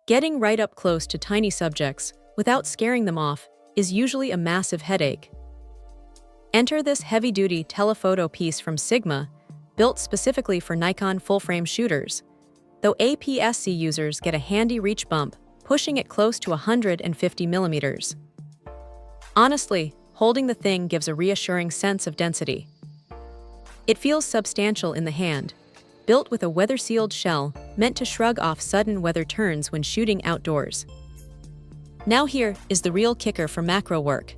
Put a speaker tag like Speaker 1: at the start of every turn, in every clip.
Speaker 1: Getting right up close to tiny subjects without scaring them off is usually a massive headache. Enter this heavy-duty telephoto piece from Sigma, built specifically for Nikon full-frame shooters, though APS-C users get a handy reach bump, pushing it close to 150 millimeters. Honestly, holding the thing gives a reassuring sense of density. It feels substantial in the hand, built with a weather-sealed shell meant to shrug off sudden weather turns when shooting outdoors. Now here is the real kicker for macro work.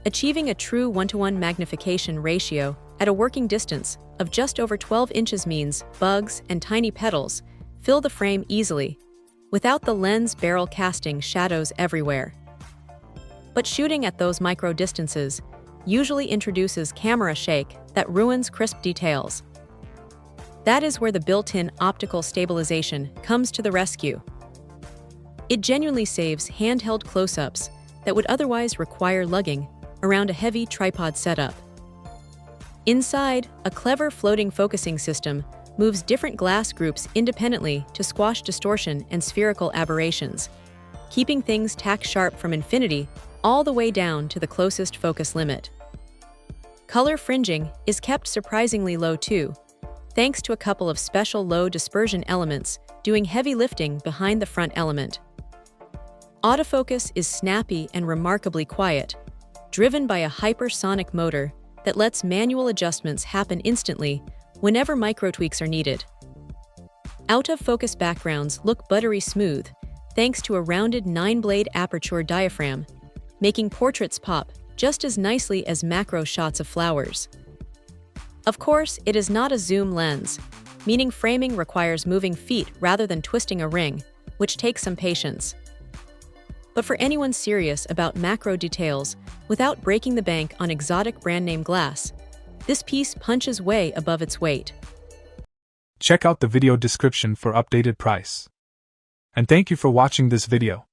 Speaker 1: Achieving a true 1:1 magnification ratio at a working distance of just over 12 inches means bugs and tiny petals fill the frame easily, without the lens barrel casting shadows everywhere. But shooting at those micro distances usually introduces camera shake that ruins crisp details. That is where the built-in optical stabilization comes to the rescue. It genuinely saves handheld close-ups that would otherwise require lugging around a heavy tripod setup. Inside, a clever floating focusing system moves different glass groups independently to squash distortion and spherical aberrations, keeping things tack sharp from infinity all the way down to the closest focus limit. Color fringing is kept surprisingly low too, thanks to a couple of special low dispersion elements doing heavy lifting behind the front element. Autofocus is snappy and remarkably quiet, driven by a hypersonic motor that lets manual adjustments happen instantly whenever micro tweaks are needed. Out-of-focus backgrounds look buttery smooth thanks to a rounded 9-blade aperture diaphragm, making portraits pop just as nicely as macro shots of flowers. Of course, it is not a zoom lens, meaning framing requires moving feet rather than twisting a ring, which takes some patience. But for anyone serious about macro details without breaking the bank on exotic brand-name glass, this piece punches way above its weight.
Speaker 2: Check out the video description for updated price. And thank you for watching this video.